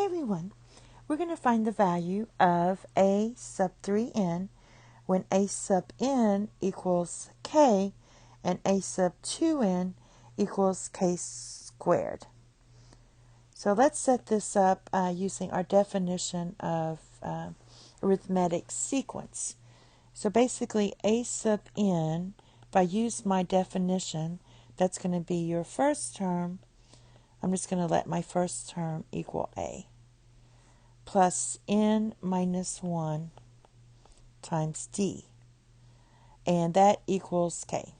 Hey everyone, we're going to find the value of a sub 3n when a sub n equals k and a sub 2n equals k squared. So let's set this up using our definition of arithmetic sequence. So basically a sub n, if I use my definition, that's going to be your first term. I'm just going to let my first term equal a plus n minus 1 times d, and that equals k.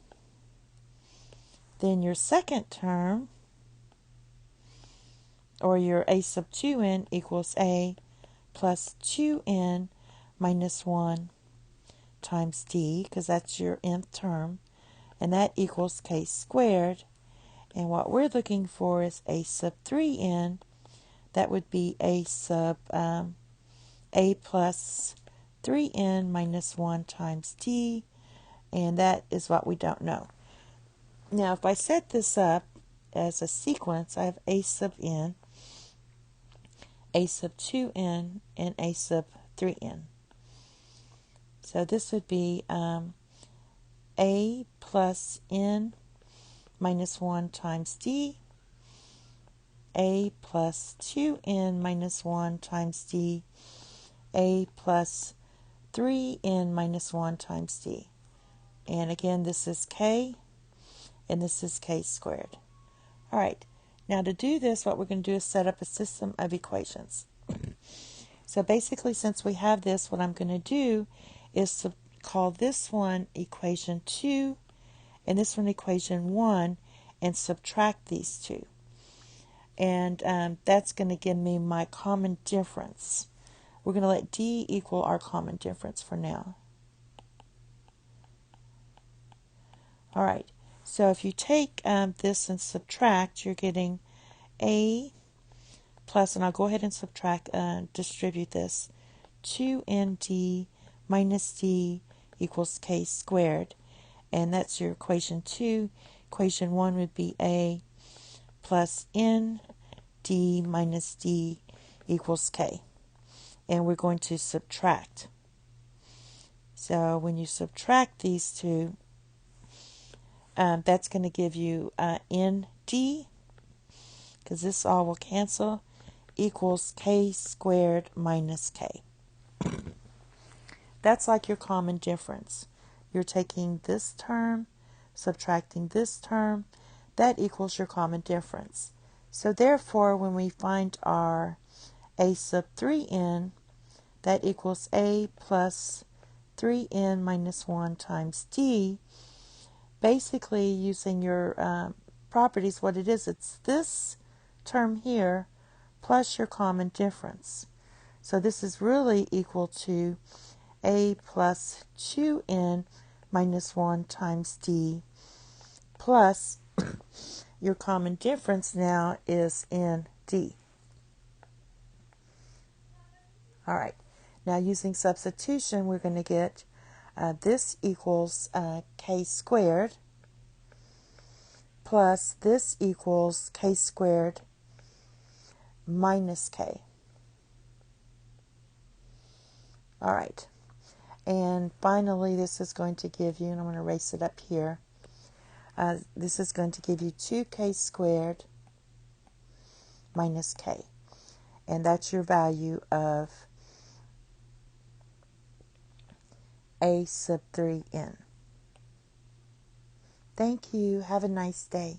Then your second term, or your a sub 2n, equals a plus 2n minus 1 times d, because that's your nth term, and that equals k squared. And what we're looking for is a sub 3n. That would be a sub a plus 3n minus 1 times d, and that is what we don't know. Now, if I set this up as a sequence, I have a sub n, a sub 2n, and a sub 3n. So this would be a plus n minus 1 times d, a plus 2n minus 1 times d, a plus 3n minus 1 times d. And again, this is k, and this is k squared. All right, now to do this, what we're going to do is set up a system of equations. So basically, since we have this, what I'm going to do is to call this one equation 2 and this one equation 1 and subtract these two. And that's going to give me my common difference. We're going to let d equal our common difference for now. All right, so if you take this and subtract, you're getting a plus, and I'll go ahead and subtract, distribute this, 2nd minus d equals k squared. And that's your equation 2. Equation 1 would be a plus n d minus d equals k. And we're going to subtract. So when you subtract these two, that's going to give you nd, because this all will cancel, equals k squared minus k. That's like your common difference. You're taking this term, subtracting this term, that equals your common difference. So therefore, when we find our a sub 3n, that equals a plus 3n minus 1 times d. Basically, using your properties, what it is, it's this term here plus your common difference. So this is really equal to a plus 2n minus 1 times d plus your common difference now is nd. All right, now using substitution, we're going to get this equals k squared plus this equals k squared minus k. All right, and finally this is going to give you, and I'm going to erase it up here, this is going to give you 2k squared minus k, and that's your value of a sub 3n. Thank you. Have a nice day.